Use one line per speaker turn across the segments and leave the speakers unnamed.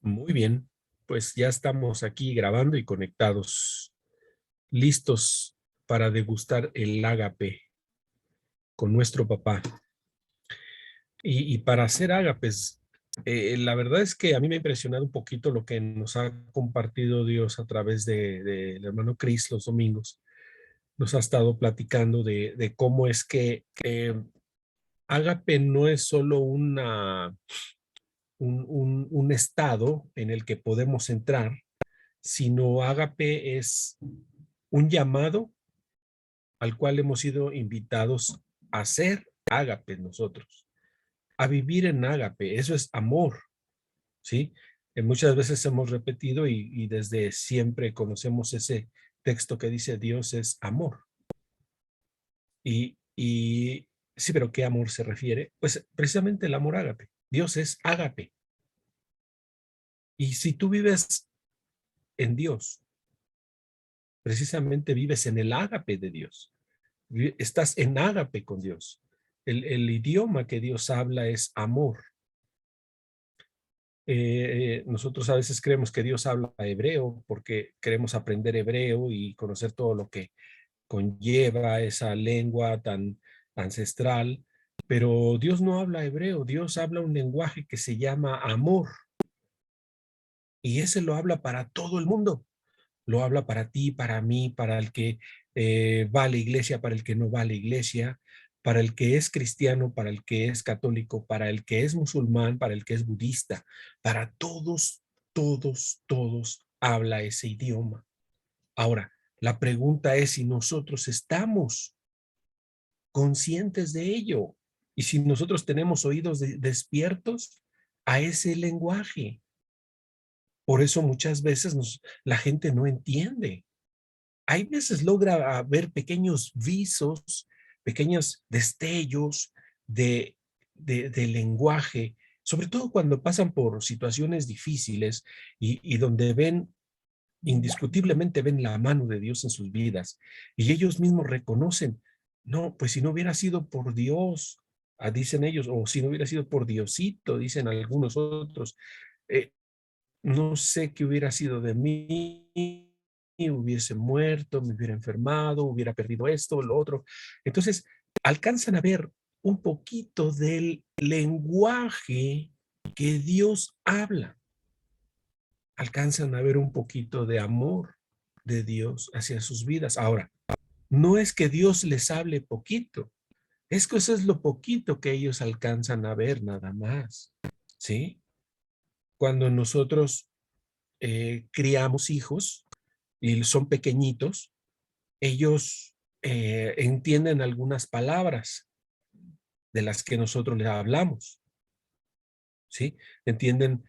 Muy bien, pues ya estamos aquí grabando y conectados, listos para degustar el ágape con nuestro papá. Y para hacer ágapes, la verdad es que a mí me ha impresionado un poquito lo que nos ha compartido Dios a través del hermano Chris los domingos. Nos ha estado platicando de cómo es que ágape no es solo un estado en el que podemos entrar, sino ágape es un llamado al cual hemos sido invitados a ser ágape nosotros, a vivir en ágape. Eso es amor, ¿sí? Muchas veces hemos repetido y desde siempre conocemos ese texto que dice Dios es amor. Y sí, pero ¿qué amor se refiere? Pues precisamente el amor ágape. Dios es ágape. Y si tú vives en Dios, precisamente vives en el ágape de Dios. Estás en ágape con Dios. El idioma que Dios habla es amor. Nosotros a veces creemos que Dios habla hebreo porque queremos aprender hebreo y conocer todo lo que conlleva esa lengua tan ancestral, pero Dios no habla hebreo, Dios habla un lenguaje que se llama amor y ese lo habla para todo el mundo. Lo habla para ti, para mí, para el que va a la iglesia, para el que no va a la iglesia, para el que es cristiano, para el que es católico, para el que es musulmán, para el que es budista. Para todos, todos, todos habla ese idioma. Ahora, la pregunta es si nosotros estamos conscientes de ello y si nosotros tenemos oídos despiertos a ese lenguaje. Por eso muchas veces la gente no entiende. Hay veces logra ver pequeños visos, pequeños destellos de, de lenguaje, sobre todo cuando pasan por situaciones difíciles y donde ven, indiscutiblemente ven la mano de Dios en sus vidas y ellos mismos reconocen, no, pues si no hubiera sido por Dios, dicen ellos, o si no hubiera sido por Diosito, dicen algunos otros, eh, no sé qué hubiera sido de mí, hubiese muerto, me hubiera enfermado, hubiera perdido esto, lo otro. Entonces, alcanzan a ver un poquito del lenguaje que Dios habla. Alcanzan a ver un poquito de amor de Dios hacia sus vidas. Ahora, no es que Dios les hable poquito, es que eso es lo poquito que ellos alcanzan a ver nada más, ¿sí? Cuando nosotros criamos hijos y son pequeñitos, ellos entienden algunas palabras de las que nosotros les hablamos, ¿sí? Entienden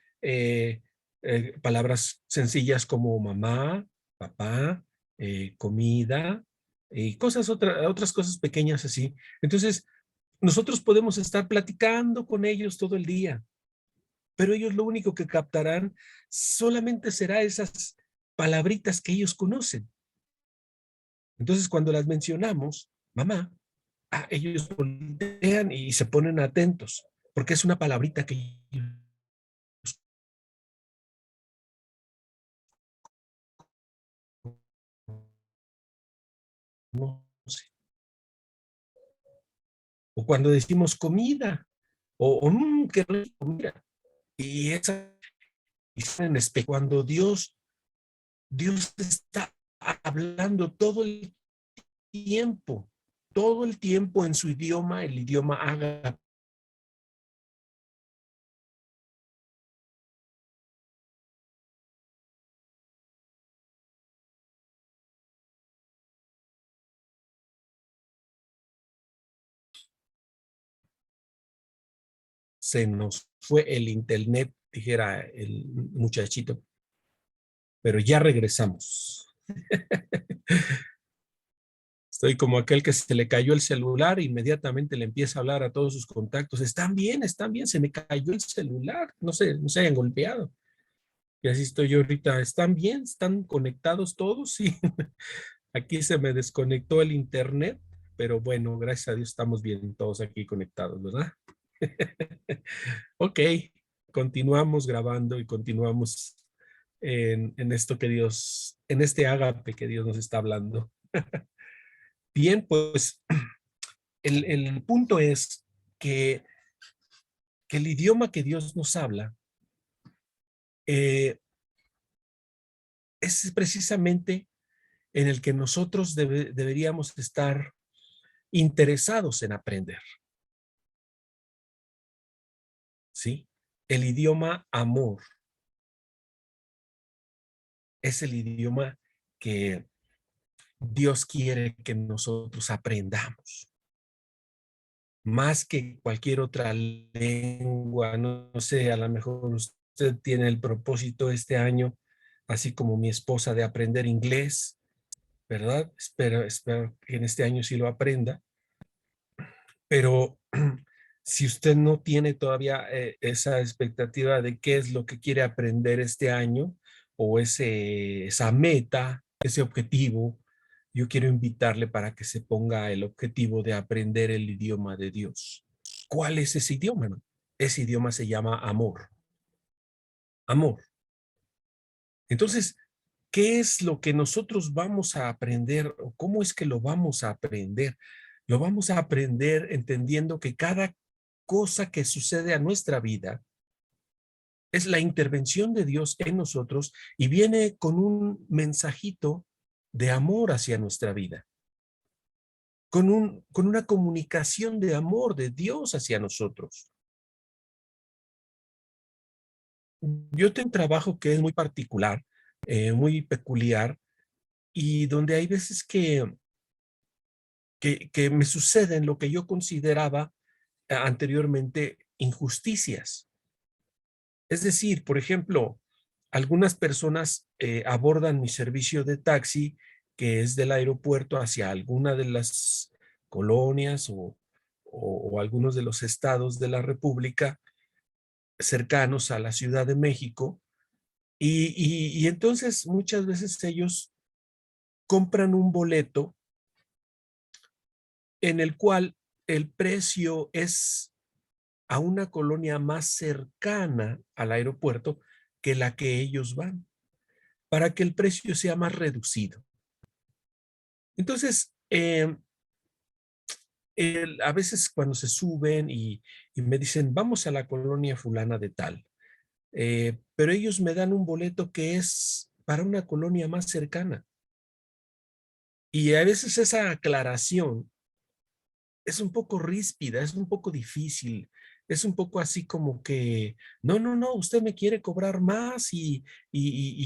palabras sencillas como mamá, papá, comida y otras cosas pequeñas así. Entonces, nosotros podemos estar platicando con ellos todo el día, pero ellos lo único que captarán solamente será esas palabritas que ellos conocen. Entonces, cuando las mencionamos, mamá, ellos voltean y se ponen atentos, porque es una palabrita que ellos conocen. O cuando decimos comida, qué rico, comida. Y esa cuando Dios está hablando todo el tiempo en su idioma, el idioma haga. Se nos fue el internet, dijera el muchachito, pero ya regresamos. Estoy como aquel que se le cayó el celular e inmediatamente le empieza a hablar a todos sus contactos. Están bien, se me cayó el celular. No sé, no se hayan golpeado. Y así estoy yo ahorita. ¿Están bien? ¿Están conectados todos? Sí. Aquí se me desconectó el internet, pero bueno, gracias a Dios estamos bien todos aquí conectados, ¿verdad? Ok. continuamos grabando y continuamos en esto que Dios, en este ágape que Dios nos está hablando. Bien, pues el punto es que, que el idioma que Dios nos habla eh, es precisamente en el que nosotros deberíamos estar interesados en aprender, ¿sí? El idioma amor es el idioma que Dios quiere que nosotros aprendamos, más que cualquier otra lengua. No, no sé, a lo mejor usted tiene el propósito este año, así como mi esposa, de aprender inglés, ¿verdad? Espero que en este año sí lo aprenda, pero si usted no tiene todavía esa expectativa de qué es lo que quiere aprender este año o esa meta, ese objetivo, yo quiero invitarle para que se ponga el objetivo de aprender el idioma de Dios. ¿Cuál es ese idioma, no? Ese idioma se llama amor. Amor. Entonces, ¿qué es lo que nosotros vamos a aprender o cómo es que lo vamos a aprender? Lo vamos a aprender entendiendo que cada cosa que sucede a nuestra vida es la intervención de Dios en nosotros y viene con un mensajito de amor hacia nuestra vida, con una comunicación de amor de Dios hacia nosotros. Yo tengo un trabajo que es muy particular, muy peculiar, y donde hay veces que me suceden lo que yo consideraba anteriormente injusticias. Es decir, por ejemplo, algunas personas abordan mi servicio de taxi, que es del aeropuerto hacia alguna de las colonias o algunos de los estados de la República cercanos a la Ciudad de México, y entonces muchas veces ellos compran un boleto en el cual el precio es a una colonia más cercana al aeropuerto que la que ellos van, para que el precio sea más reducido. Entonces, a veces cuando se suben y me dicen, vamos a la colonia fulana de tal, pero ellos me dan un boleto que es para una colonia más cercana. Y a veces esa aclaración es un poco ríspida, es un poco difícil, es un poco así como que, no, no, no, usted me quiere cobrar más y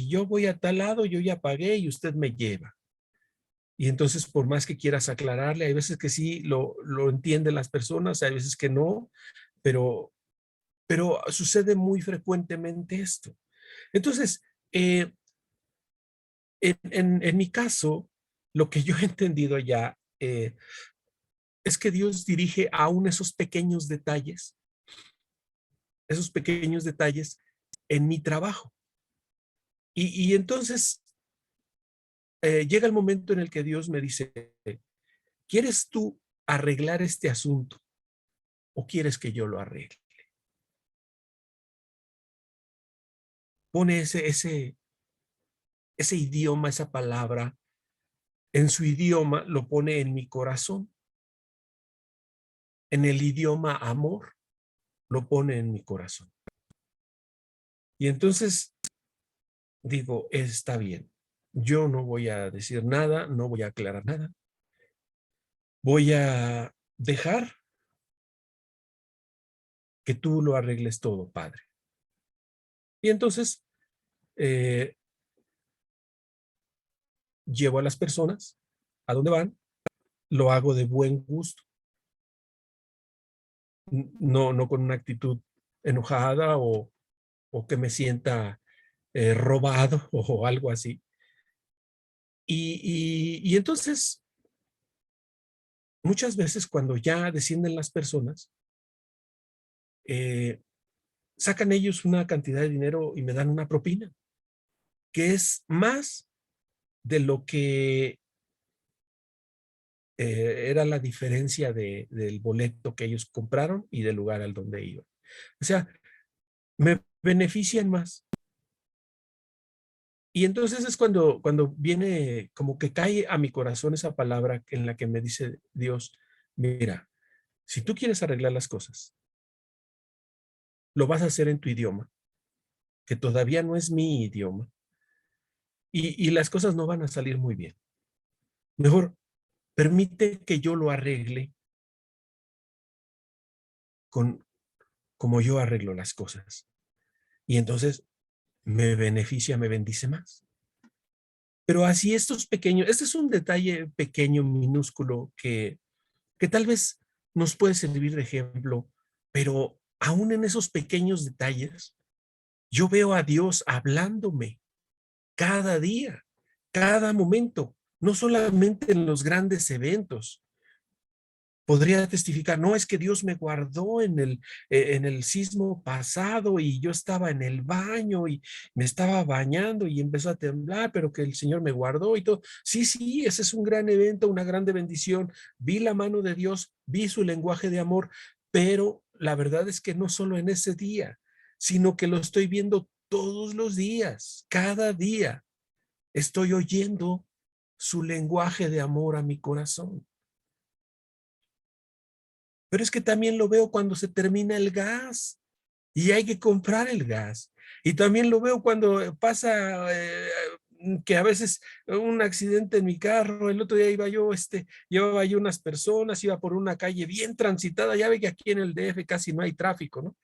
yo voy a tal lado, yo ya pagué y usted me lleva. Y entonces, por más que quieras aclararle, hay veces que sí lo entienden las personas, hay veces que no, pero, pero sucede muy frecuentemente esto. Entonces, en mi caso, lo que yo he entendido ya es que Dios dirige aún esos pequeños detalles en mi trabajo. Y entonces llega el momento en el que Dios me dice, ¿quieres tú arreglar este asunto o quieres que yo lo arregle? Pone ese idioma, esa palabra, en su idioma lo pone en mi corazón. En el idioma amor lo pone en mi corazón. Y entonces digo, está bien. Yo no voy a decir nada, no voy a aclarar nada. Voy a dejar que tú lo arregles todo, Padre. Y entonces eh, llevo a las personas a donde van, lo hago de buen gusto, no, no con una actitud enojada o que me sienta robado o algo así. Y entonces, muchas veces cuando ya descienden las personas, eh, sacan ellos una cantidad de dinero y me dan una propina, que es más de lo que era la diferencia del boleto que ellos compraron y del lugar al donde iban. O sea, me benefician más. Y entonces es cuando viene, como que cae a mi corazón esa palabra en la que me dice Dios, mira, si tú quieres arreglar las cosas, lo vas a hacer en tu idioma, que todavía no es mi idioma, y las cosas no van a salir muy bien. Mejor permite que yo lo arregle con como yo arreglo las cosas. Y entonces me beneficia, me bendice más. Pero así estos pequeños, este es un detalle pequeño, minúsculo, que tal vez nos puede servir de ejemplo, pero aún en esos pequeños detalles, yo veo a Dios hablándome cada día, cada momento, no solamente en los grandes eventos. Podría testificar, no, es que Dios me guardó en el sismo pasado y yo estaba en el baño y me estaba bañando y empezó a temblar, pero que el Señor me guardó y todo. Sí, sí, ese es un gran evento, una grande bendición. Vi la mano de Dios, vi su lenguaje de amor, pero la verdad es que no solo en ese día, sino que lo estoy viendo todos los días, cada día. Estoy oyendo su lenguaje de amor a mi corazón. Pero es que también lo veo cuando se termina el gas y hay que comprar el gas. Y también lo veo cuando pasa que a veces un accidente en mi carro. El otro día iba yo, llevaba yo unas personas, iba por una calle bien transitada. Ya ve que aquí en el DF casi no hay tráfico, ¿no?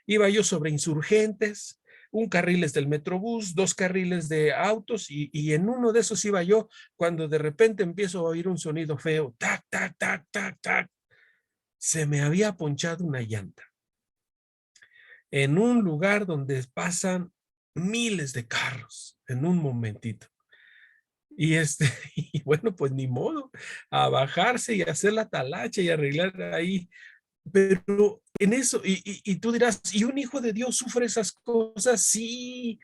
Iba yo sobre Insurgentes, un carril es del Metrobús, dos carriles de autos y en uno de esos iba yo cuando de repente empiezo a oír un sonido feo, tac, tac, tac, tac, tac. Se me había ponchado una llanta en un lugar donde pasan miles de carros en un momentito. Y y bueno, pues ni modo, a bajarse y hacer la talacha y arreglar ahí. Pero en eso, y tú dirás, ¿y un hijo de Dios sufre esas cosas? Sí,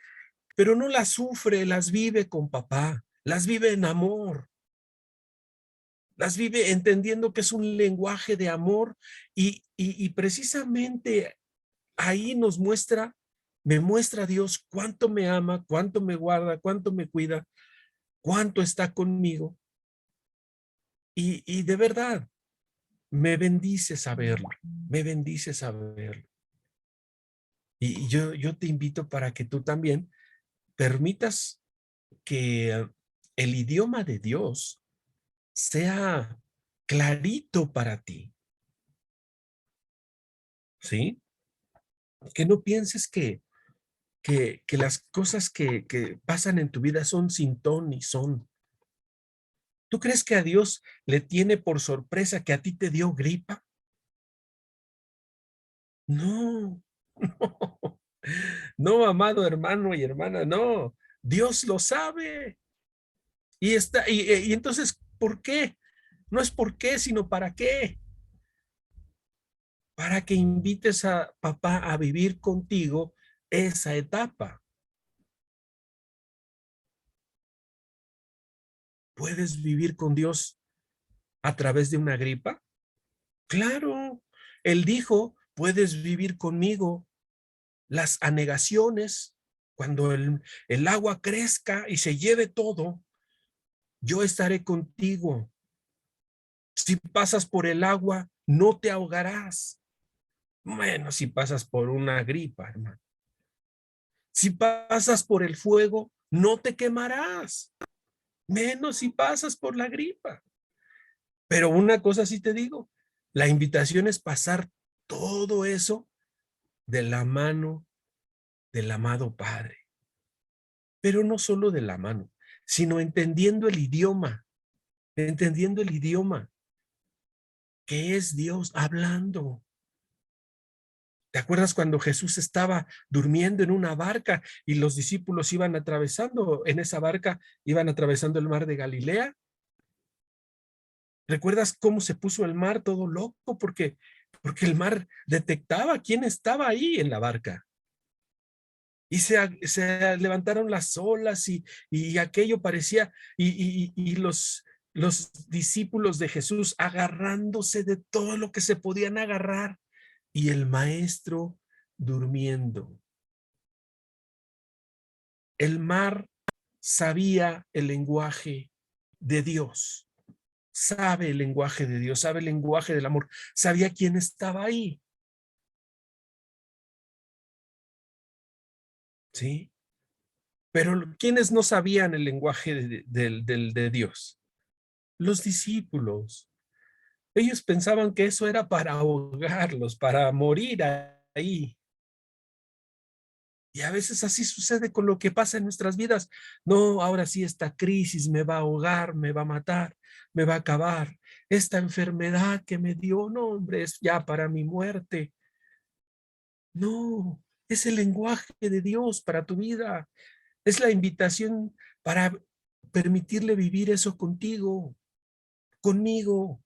pero no las sufre, las vive con papá, las vive en amor, las vive entendiendo que es un lenguaje de amor y precisamente ahí me muestra Dios cuánto me ama, cuánto me guarda, cuánto me cuida, cuánto está conmigo. Y de verdad, me bendice saberlo, me bendice saberlo. Y yo te invito para que tú también permitas que el idioma de Dios sea clarito para ti, ¿sí? Que no pienses que las cosas que pasan en tu vida son sin ton ni son. ¿Tú crees que a Dios le tiene por sorpresa que a ti te dio gripa? No, no, no, amado hermano y hermana, no. Dios lo sabe. Y entonces, ¿por qué? No es por qué, sino para qué. Para que invites a papá a vivir contigo esa etapa. ¿Puedes vivir con Dios a través de una gripa? Claro. Él dijo, puedes vivir conmigo las anegaciones, cuando el agua crezca y se lleve todo, yo estaré contigo. Si pasas por el agua, no te ahogarás. Bueno, si pasas por una gripa, hermano. Si pasas por el fuego, no te quemarás. Menos si pasas por la gripa. Pero una cosa sí te digo, la invitación es pasar todo eso de la mano del amado Padre. Pero no solo de la mano, sino entendiendo el idioma, que es Dios hablando. ¿Te acuerdas cuando Jesús estaba durmiendo en una barca y los discípulos iban atravesando en esa barca, iban atravesando el mar de Galilea? ¿Recuerdas cómo se puso el mar todo loco? Porque el mar detectaba quién estaba ahí en la barca. Y se levantaron las olas y aquello parecía, y los discípulos de Jesús agarrándose de todo lo que se podían agarrar y el maestro durmiendo. El mar sabía el lenguaje de Dios, sabe el lenguaje de Dios, sabe el lenguaje del amor, sabía quién estaba ahí, ¿sí? Pero ¿quiénes no sabían el lenguaje de Dios? Los discípulos. Ellos pensaban que eso era para ahogarlos, para morir ahí. Y a veces así sucede con lo que pasa en nuestras vidas. No, ahora sí esta crisis me va a ahogar, me va a matar, me va a acabar. Esta enfermedad que me dio, no, hombre, es ya para mi muerte. No, es el lenguaje de Dios para tu vida. Es la invitación para permitirle vivir eso contigo, conmigo.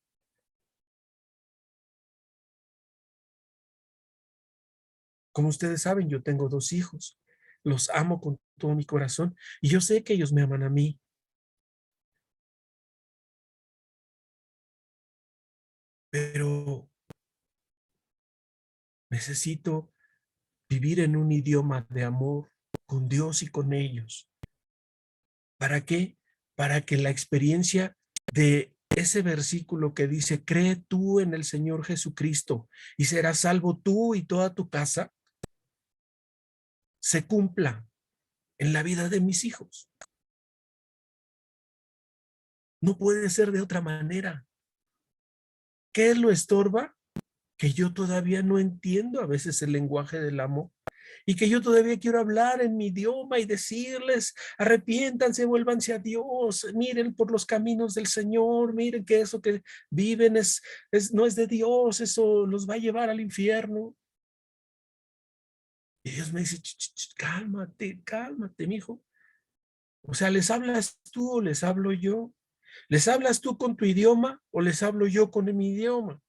Como ustedes saben, yo tengo 2 hijos. Los amo con todo mi corazón y yo sé que ellos me aman a mí, pero necesito vivir en un idioma de amor con Dios y con ellos. ¿Para qué? Para que la experiencia de ese versículo que dice, cree tú en el Señor Jesucristo y serás salvo tú y toda tu casa, se cumpla en la vida de mis hijos. No puede ser de otra manera. ¿Qué lo estorba? Que yo todavía no entiendo a veces el lenguaje del amor y que yo todavía quiero hablar en mi idioma y decirles, arrepiéntanse, vuélvanse a Dios, miren por los caminos del Señor, miren que eso que viven no es de Dios, eso los va a llevar al infierno. Y Dios me dice, cálmate, cálmate, mijo. O sea, ¿les hablas tú o les hablo yo? ¿Les hablas tú con tu idioma o les hablo yo con mi idioma?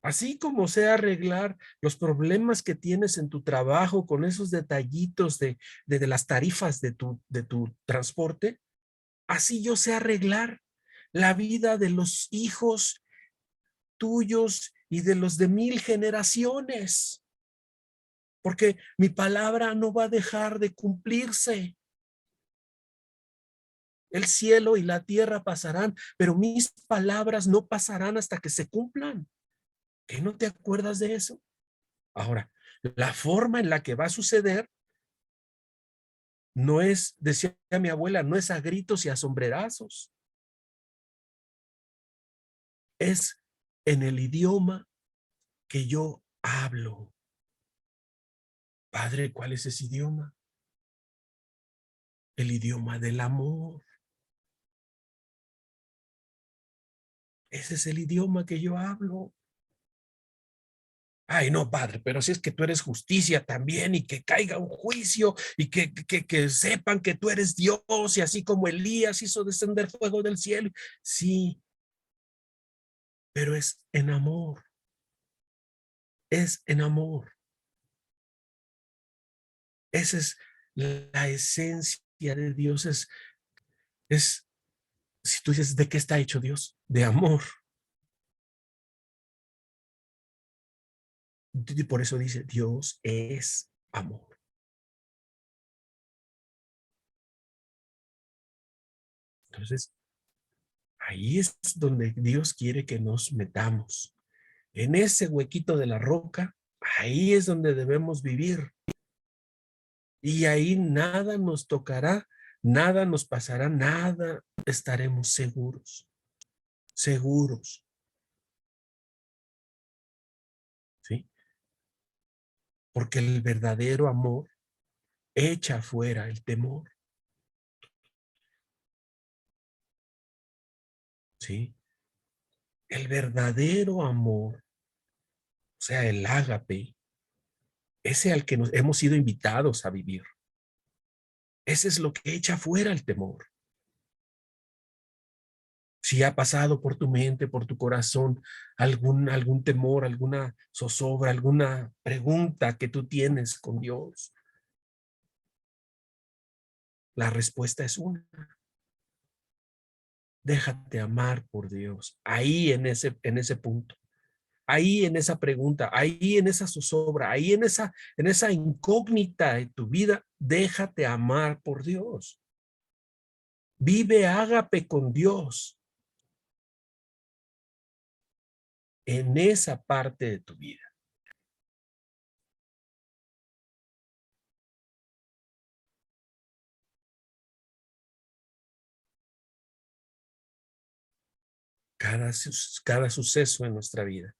Así como sea arreglar los problemas que tienes en tu trabajo con esos detallitos de las tarifas de tu transporte, así yo sé arreglar la vida de los hijos tuyos y de los de 1000 generaciones, porque mi palabra no va a dejar de cumplirse. El cielo y la tierra pasarán, pero mis palabras no pasarán hasta que se cumplan. ¿Qué no te acuerdas de eso? Ahora, la forma en la que va a suceder no es, decía mi abuela, no es a gritos y a sombrerazos, es en el idioma que yo hablo. Padre, ¿cuál es ese idioma? El idioma del amor. Ese es el idioma que yo hablo. Ay, no, padre, pero si es que tú eres justicia también y que caiga un juicio y que sepan que tú eres Dios y así como Elías hizo descender fuego del cielo. Sí, pero es en amor. Esa es la esencia de Dios. Es, si tú dices, ¿de qué está hecho Dios? De amor. Y por eso dice, Dios es amor. Entonces, ahí es donde Dios quiere que nos metamos. En ese huequito de la roca, ahí es donde debemos vivir. Y ahí nada nos tocará, nada nos pasará, nada estaremos seguros, seguros, ¿sí? Porque el verdadero amor echa fuera el temor, ¿sí? El verdadero amor, o sea, el ágape, ese al que nos hemos sido invitados a vivir. Ese es lo que echa fuera el temor. Si ha pasado por tu mente, por tu corazón, algún temor, alguna zozobra, alguna pregunta que tú tienes con Dios, la respuesta es una. Déjate amar por Dios. Ahí en ese punto. ahí en esa pregunta, ahí en esa zozobra, ahí en esa incógnita de tu vida, déjate amar por Dios. Vive ágape con Dios en esa parte de tu vida. Cada suceso en nuestra vida,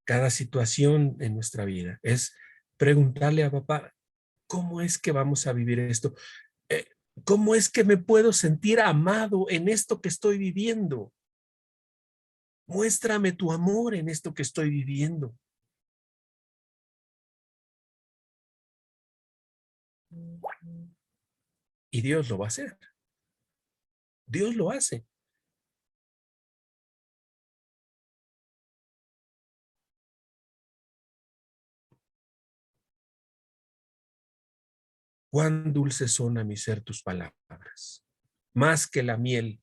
cada situación en nuestra vida, es preguntarle a papá, ¿cómo es que vamos a vivir esto? Eh, ¿Cómo es que me puedo sentir amado en esto que estoy viviendo? Muéstrame tu amor en esto que estoy viviendo. Y Dios lo va a hacer. Dios lo hace. Cuán dulces son a mi ser tus palabras, más que la miel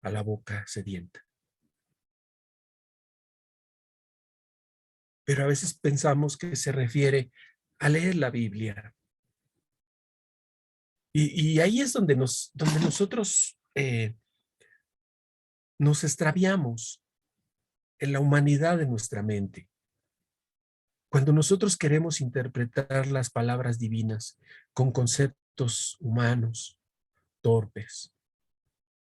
a la boca sedienta. Pero a veces pensamos que se refiere a leer la Biblia. Y ahí es donde nosotros nos extraviamos en la humanidad de nuestra mente. Cuando nosotros queremos interpretar las palabras divinas con conceptos humanos, torpes,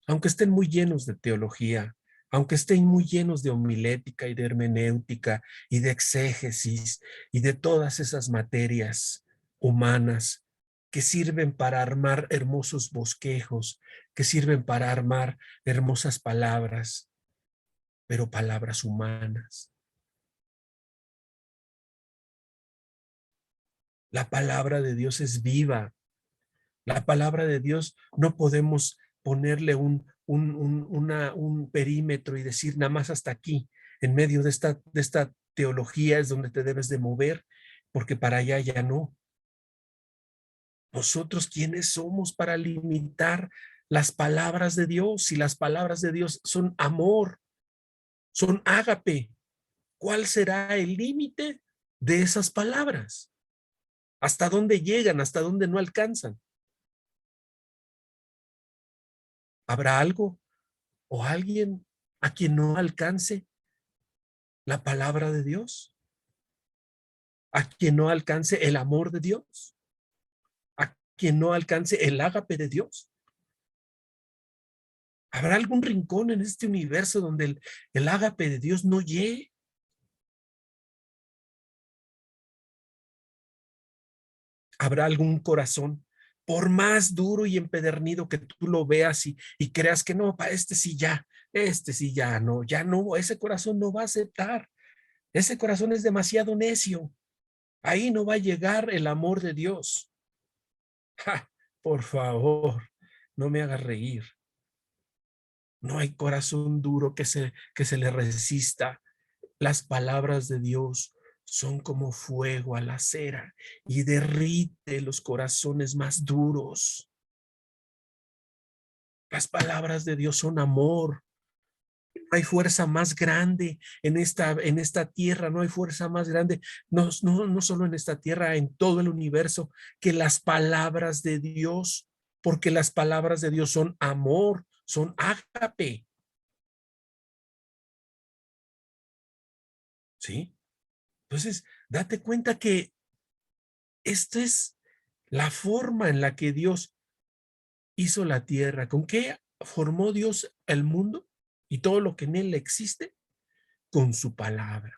aunque estén muy llenos de teología, aunque estén muy llenos de homilética y de hermenéutica y de exégesis y de todas esas materias humanas que sirven para armar hermosos bosquejos, que sirven para armar hermosas palabras, pero palabras humanas. La palabra de Dios es viva. La palabra de Dios no podemos ponerle un perímetro y decir nada más hasta aquí, en medio de esta teología es donde te debes de mover, porque para allá ya no. Nosotros, ¿quiénes somos para limitar las palabras de Dios? Si las palabras de Dios son amor, son ágape, ¿cuál será el límite de esas palabras? ¿Hasta dónde llegan? ¿Hasta dónde no alcanzan? ¿Habrá algo o alguien a quien no alcance la palabra de Dios? ¿A quien no alcance el amor de Dios? ¿A quien no alcance el ágape de Dios? ¿Habrá algún rincón en este universo donde el ágape de Dios no llegue? ¿Habrá algún corazón, por más duro y empedernido que tú lo veas y creas que no, para este sí ya no, ese corazón no va a aceptar, ese corazón es demasiado necio, ahí no va a llegar el amor de Dios? ¡Ja! Por favor, no me hagas reír. No hay corazón duro que se le resista. Las palabras de Dios son como fuego a la cera y derrite los corazones más duros. Las palabras de Dios son amor. No hay fuerza más grande en esta tierra, no hay fuerza más grande, no solo en esta tierra, en todo el universo, que las palabras de Dios, porque las palabras de Dios son amor, son ágape, ¿sí? Entonces, date cuenta que esta es la forma en la que Dios hizo la tierra. ¿Con qué formó Dios el mundo y todo lo que en él existe? Con su palabra.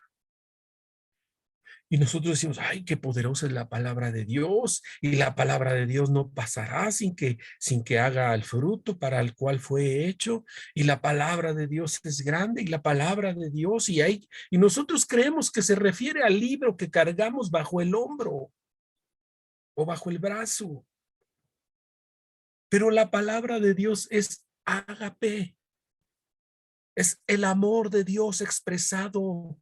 Y nosotros decimos, ay, qué poderosa es la palabra de Dios, y la palabra de Dios no pasará sin que haga el fruto para el cual fue hecho, y la palabra de Dios es grande, y la palabra de Dios, y nosotros creemos que se refiere al libro que cargamos bajo el hombro o bajo el brazo, pero la palabra de Dios es ágape, es el amor de Dios expresado.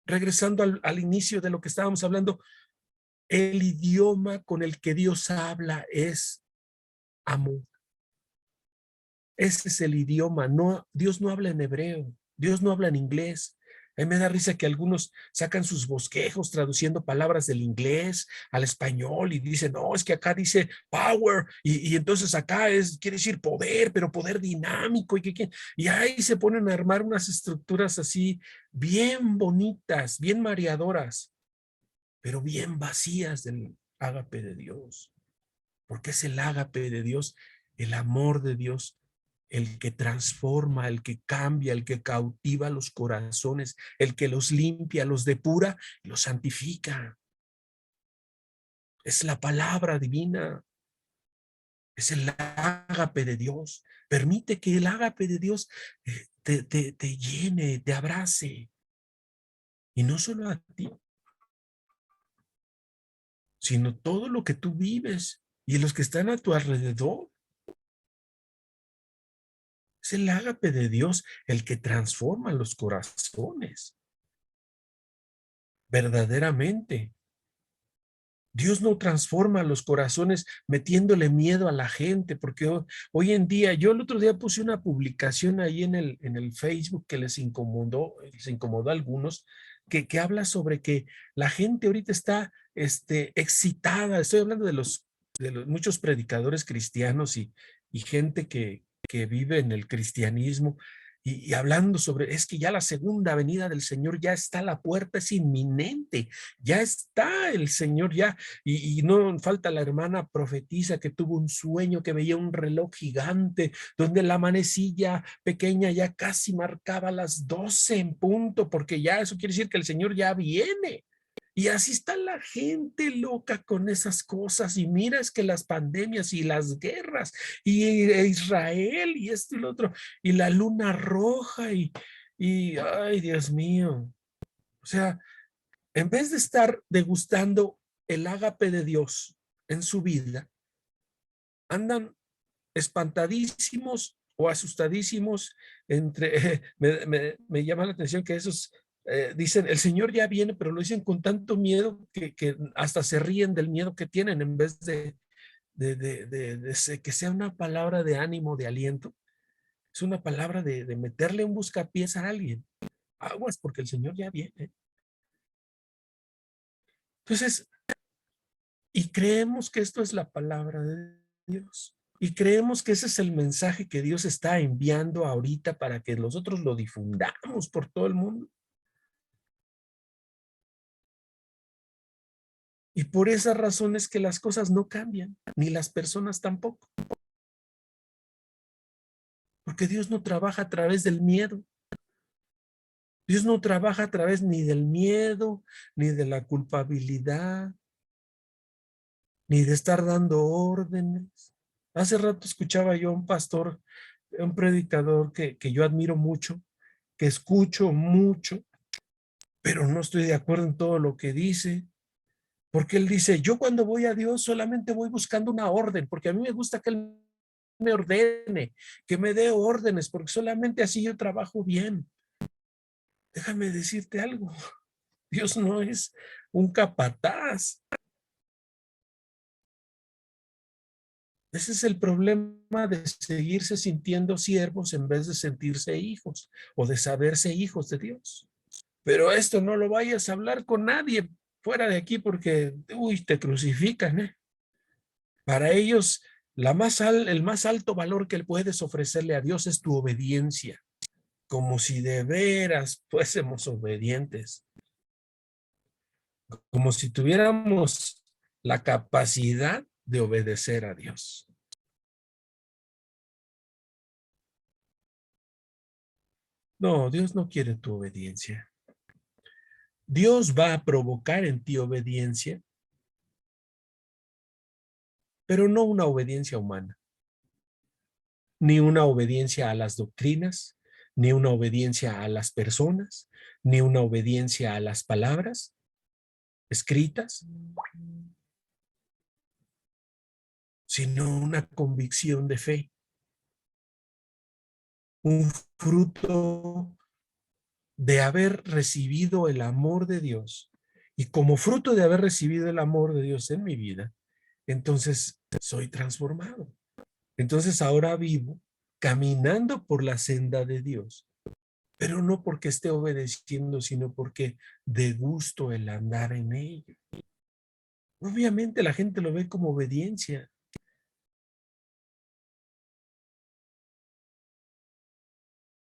Regresando al inicio de lo que estábamos hablando, el idioma con el que Dios habla es amor. Ese es el idioma. No, Dios no habla en hebreo, Dios no habla en inglés. A mí me da risa que algunos sacan sus bosquejos traduciendo palabras del inglés al español y dicen, no, es que acá dice power y entonces acá quiere decir poder, pero poder dinámico y ahí se ponen a armar unas estructuras así bien bonitas, bien mareadoras, pero bien vacías del ágape de Dios, porque es el ágape de Dios, el amor de Dios, el que transforma, el que cambia, el que cautiva los corazones, el que los limpia, los depura, los santifica. Es la palabra divina, es el ágape de Dios. Permite que el ágape de Dios te llene, te abrace. Y no solo a ti, sino todo lo que tú vives y los que están a tu alrededor. Es el ágape de Dios el que transforma los corazones. Verdaderamente. Dios no transforma los corazones metiéndole miedo a la gente, porque hoy en día, yo el otro día puse una publicación ahí en el Facebook que les incomodó a algunos, que habla sobre que la gente ahorita está excitada. Estoy hablando de los muchos predicadores cristianos y gente que vive en el cristianismo y hablando sobre, es que ya la segunda venida del Señor ya está a la puerta, es inminente, ya está el Señor, ya y no falta la hermana profetisa que tuvo un sueño que veía un reloj gigante donde la manecilla pequeña ya casi marcaba las 12 en punto, porque ya eso quiere decir que el Señor ya viene. Y así está la gente loca con esas cosas. Y mira, es que las pandemias y las guerras y Israel y esto y lo otro y la luna roja y ay, Dios mío. O sea, en vez de estar degustando el ágape de Dios en su vida, andan espantadísimos o asustadísimos entre, me llama la atención que esos dicen, el Señor ya viene, pero lo dicen con tanto miedo que hasta se ríen del miedo que tienen en vez de que sea una palabra de ánimo, de aliento, es una palabra de meterle un buscapiés a alguien. Aguas, porque el Señor ya viene. Entonces, y creemos que esto es la palabra de Dios. Y creemos que ese es el mensaje que Dios está enviando ahorita para que nosotros lo difundamos por todo el mundo. Y por esa razón es que las cosas no cambian, ni las personas tampoco. Porque Dios no trabaja a través del miedo. Dios no trabaja a través ni del miedo, ni de la culpabilidad, ni de estar dando órdenes. Hace rato escuchaba yo a un pastor, un predicador que yo admiro mucho, que escucho mucho, pero no estoy de acuerdo en todo lo que dice, porque él dice, yo cuando voy a Dios solamente voy buscando una orden, porque a mí me gusta que él me ordene, que me dé órdenes, porque solamente así yo trabajo bien. Déjame decirte algo, Dios no es un capataz. Ese es el problema de seguirse sintiendo siervos en vez de sentirse hijos o de saberse hijos de Dios. Pero esto no lo vayas a hablar con nadie fuera de aquí porque, uy, te crucifican, ¿eh? Para ellos, el más alto valor que puedes ofrecerle a Dios es tu obediencia, como si de veras fuésemos obedientes, como si tuviéramos la capacidad de obedecer a Dios. No, Dios no quiere tu obediencia. Dios va a provocar en ti obediencia, pero no una obediencia humana, ni una obediencia a las doctrinas, ni una obediencia a las personas, ni una obediencia a las palabras escritas, sino una convicción de fe, un fruto de haber recibido el amor de Dios. Y como fruto de haber recibido el amor de Dios en mi vida, entonces soy transformado. Entonces ahora vivo caminando por la senda de Dios, pero no porque esté obedeciendo, sino porque de gusto el andar en ello. Obviamente la gente lo ve como obediencia.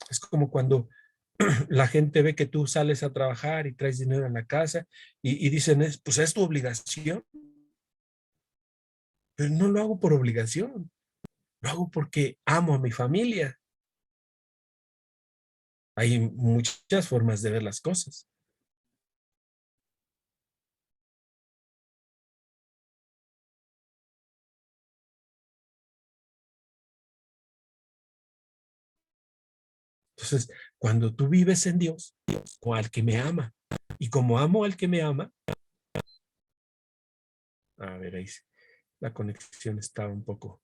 Es como cuando la gente ve que tú sales a trabajar y traes dinero a la casa y dicen, pues es tu obligación, pero no lo hago por obligación, lo hago porque amo a mi familia. Hay muchas formas de ver las cosas. Entonces, cuando tú vives en Dios, con al que me ama, y como amo al que me ama, a ver, ahí la conexión está un poco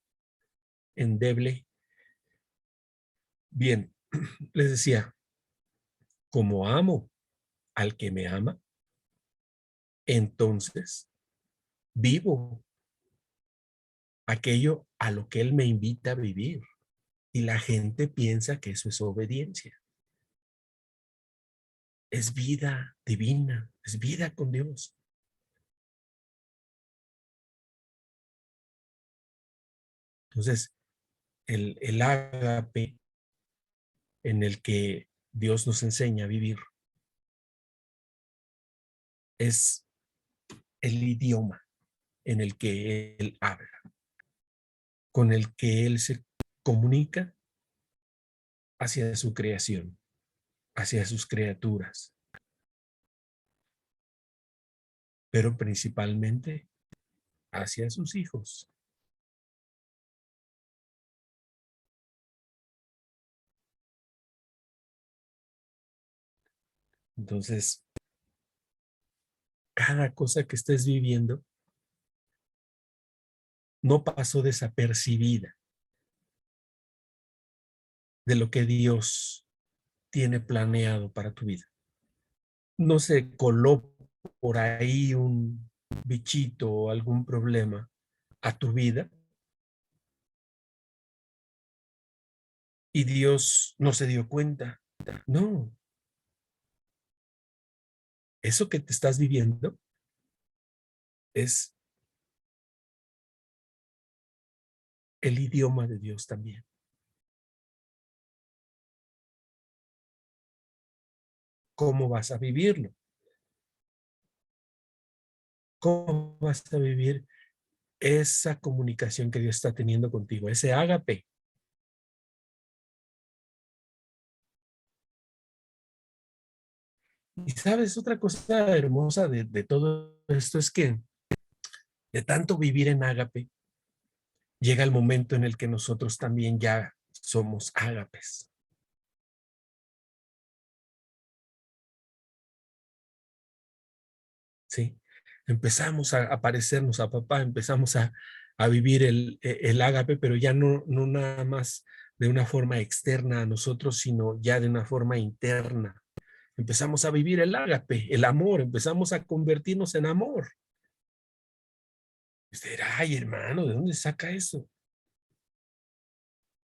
endeble. Bien, les decía, como amo al que me ama, entonces vivo aquello a lo que Él me invita a vivir. Y la gente piensa que eso es obediencia. Es vida divina, es vida con Dios. Entonces, el ágape en el que Dios nos enseña a vivir es el idioma en el que Él habla, con el que Él se comunica hacia su creación, hacia sus criaturas, pero principalmente hacia sus hijos. Entonces, cada cosa que estés viviendo no pasó desapercibida de lo que Dios tiene planeado para tu vida. No se coló por ahí un bichito o algún problema a tu vida y Dios no se dio cuenta. No, eso que te estás viviendo es el idioma de Dios también. ¿Cómo vas a vivirlo? ¿Cómo vas a vivir esa comunicación que Dios está teniendo contigo? Ese ágape. Y sabes, otra cosa hermosa de todo esto es que de tanto vivir en ágape, llega el momento en el que nosotros también ya somos ágapes. ¿Sí? Empezamos a parecernos a papá, empezamos a vivir el ágape, pero ya no nada más de una forma externa a nosotros, sino ya de una forma interna. Empezamos a vivir el ágape, el amor, empezamos a convertirnos en amor. Usted dirá, ay hermano, ¿de dónde saca eso?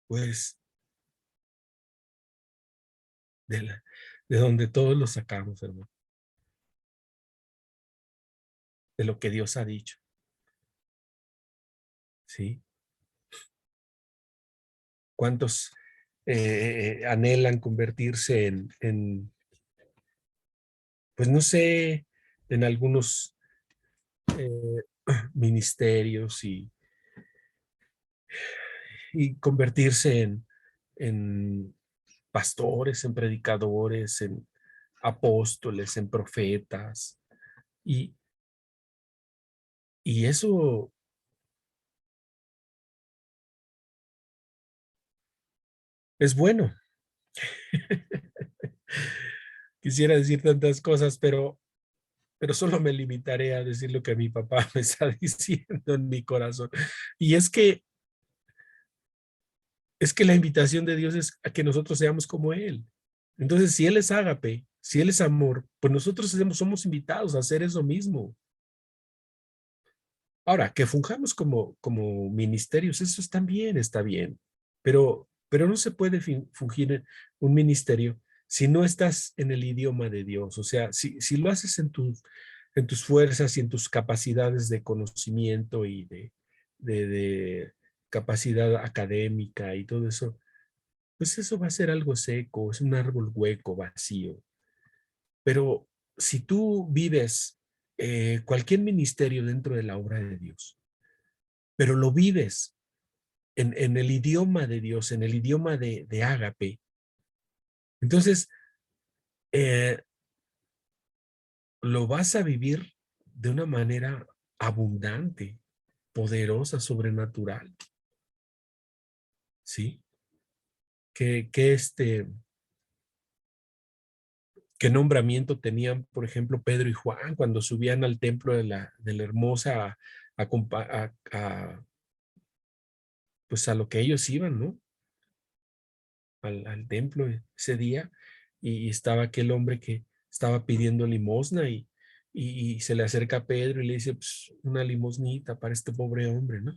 Pues de, de donde todos lo sacamos, hermano, de lo que Dios ha dicho, ¿sí? ¿Cuántos anhelan convertirse pues no sé, en algunos eh, ministerios y convertirse en pastores, en predicadores, en apóstoles, en profetas? Y, y eso es bueno. Quisiera decir tantas cosas, pero solo me limitaré a decir lo que mi papá me está diciendo en mi corazón. Y es que la invitación de Dios es a que nosotros seamos como Él. Entonces, si Él es ágape, si Él es amor, pues nosotros somos invitados a hacer eso mismo. Ahora, que fungamos como ministerios, eso está bien, pero pero no se puede fungir un ministerio si no estás en el idioma de Dios. O sea, si lo haces en tus fuerzas y en tus capacidades de conocimiento y de capacidad académica y todo eso, pues eso va a ser algo seco, es un árbol hueco, vacío. Pero si tú vives cualquier ministerio dentro de la obra de Dios, pero lo vives en el idioma de Dios, en el idioma de ágape, entonces eh, lo vas a vivir de una manera abundante, poderosa, sobrenatural, ¿sí? ¿Qué nombramiento tenían, por ejemplo, Pedro y Juan cuando subían al templo de la Hermosa pues a lo que ellos iban, ¿no? Al templo ese día y estaba aquel hombre que estaba pidiendo limosna y se le acerca a Pedro y le dice, pues, una limosnita para este pobre hombre, ¿no?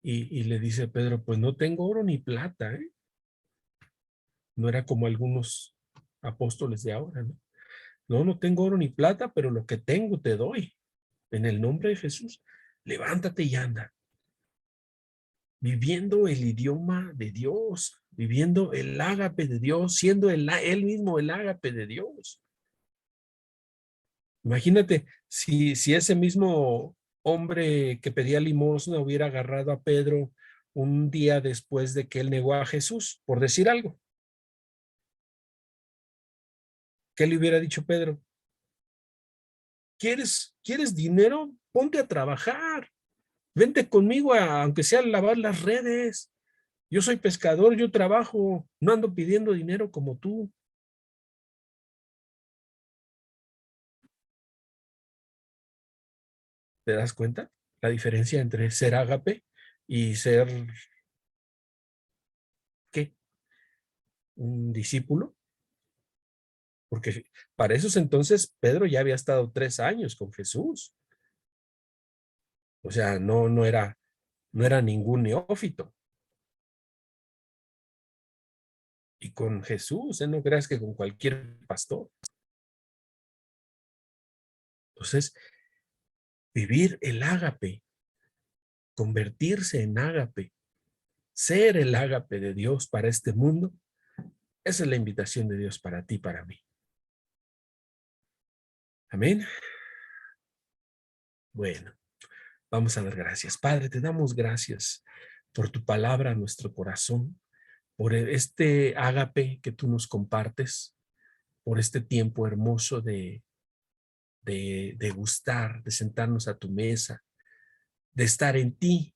Y le dice Pedro, pues no tengo oro ni plata, ¿eh? No era como algunos apóstoles de ahora, ¿no? No, no tengo oro ni plata, pero lo que tengo te doy. En el nombre de Jesús, levántate y anda. Viviendo el idioma de Dios, viviendo el ágape de Dios, siendo él mismo el ágape de Dios. Imagínate si ese mismo hombre que pedía limosna hubiera agarrado a Pedro un día después de que él negó a Jesús, por decir algo. ¿Qué le hubiera dicho Pedro? ¿Quieres dinero? Ponte a trabajar. Vente conmigo aunque sea a lavar las redes. Yo soy pescador, yo trabajo, no ando pidiendo dinero como tú. ¿Te das cuenta? La diferencia entre ser ágape y ser, ¿qué? Un discípulo. Porque para esos entonces Pedro ya había estado 3 años con Jesús. O sea, no era ningún neófito. Y con Jesús, no creas que con cualquier pastor. Entonces, vivir el ágape, convertirse en ágape, ser el ágape de Dios para este mundo, esa es la invitación de Dios para ti, para mí. Amén. Bueno, vamos a dar gracias. Padre, te damos gracias por tu palabra a nuestro corazón, por este ágape que tú nos compartes, por este tiempo hermoso de gustar, de sentarnos a tu mesa, de estar en ti,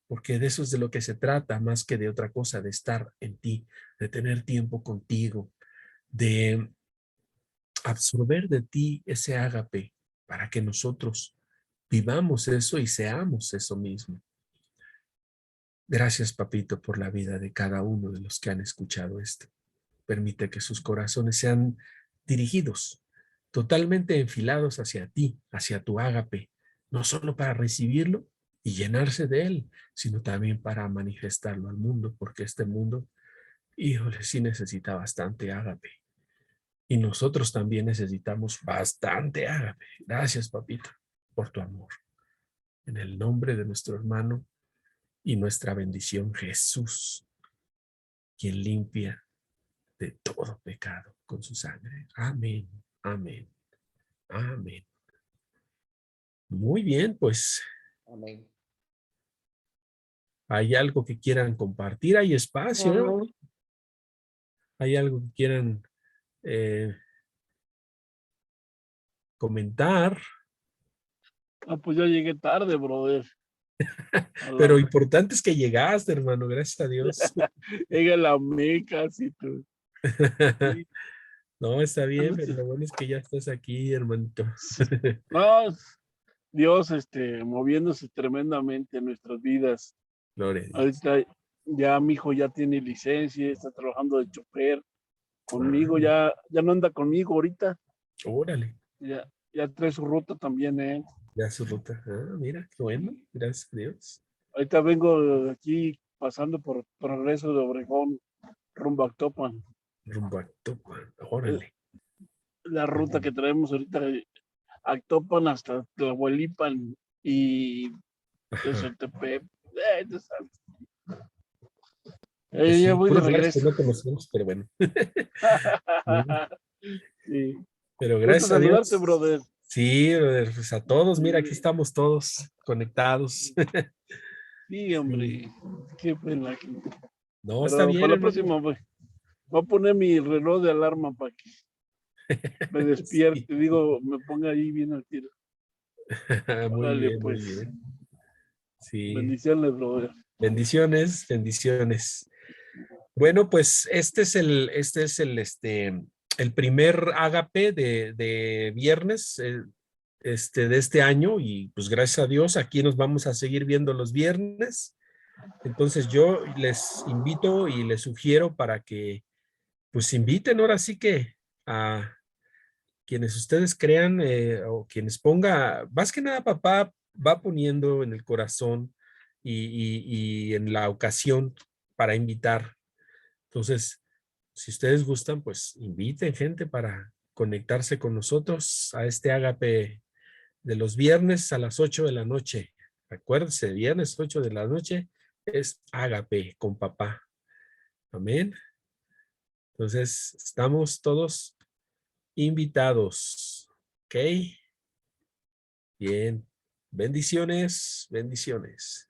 porque de eso es de lo que se trata, más que de otra cosa, de estar en ti, de tener tiempo contigo, de absorber de ti ese ágape para que nosotros vivamos eso y seamos eso mismo. Gracias, papito, por la vida de cada uno de los que han escuchado esto. Permite que sus corazones sean dirigidos, totalmente enfilados hacia ti, hacia tu ágape, no solo para recibirlo y llenarse de él, sino también para manifestarlo al mundo, porque este mundo, híjole, sí necesita bastante ágape. Y nosotros también necesitamos bastante ágape. Gracias, papito, por tu amor. En el nombre de nuestro hermano y nuestra bendición, Jesús, quien limpia de todo pecado con su sangre. Amén, amén, amén. Muy bien, pues
Amén.
hay algo que quieran compartir, hay espacio,
Ujú.
hay algo que quieran eh, comentar,
Pues ya llegué tarde, brother. A
pero
la...
importante es que llegaste, hermano, gracias a Dios.
Llegué a la Meca, sí, tú. Sí,
No, está bien, pero
entonces,
lo bueno es que ya estás aquí, hermanito.
sí. No, Dios, moviéndose tremendamente en nuestras vidas.
Gloria a Dios.
Ahorita ya mi hijo ya tiene licencia, está trabajando de chofer
Ah,
conmigo, ya no anda conmigo ahorita,
órale,
ya trae su ruta también,
ya su ruta. Ah, mira, qué bueno, gracias a Dios.
Ahorita vengo aquí pasando por Progreso de Obregón, rumbo a Actopan.
Rumbo a Actopan,
Eh,
órale.
La ruta que traemos ahorita de Actopan hasta Tlahuelipan y
Ajá.
Tezontepe. Tú sabes.
Pues
Ya
sí,
voy de
puros lugares que
regreso.
no conocemos, pero bueno. Sí,
Sí.
pero
Gusto
gracias a
saludarte,
Dios.
brother.
Sí, brother, pues a todos, mira, aquí
Sí,
estamos todos conectados.
sí,
Sí.
hombre. Qué pena.
No, está
Pero
bien,
para la
hermano.
próxima voy a poner mi reloj de alarma para que me
Sí.
despierte. Digo, me ponga ahí bien al tiro.
Muy
Órale,
bien, muy
pues.
bien. Sí.
Bendiciones, brother.
Bendiciones, bendiciones. Bueno, pues el primer ágape de viernes de este año y pues gracias a Dios aquí nos vamos a seguir viendo los viernes. Entonces yo les invito y les sugiero para que pues inviten ahora sí que a quienes ustedes crean o quienes ponga, más que nada papá va poniendo en el corazón y en la ocasión para invitar. Entonces, si ustedes gustan, pues inviten gente para conectarse con nosotros a este ágape de los viernes a las 8 de la noche. Acuérdense, viernes 8 de la noche es ágape con papá. Amén. Entonces, estamos todos invitados. ¿Ok? Bien. Bendiciones, bendiciones.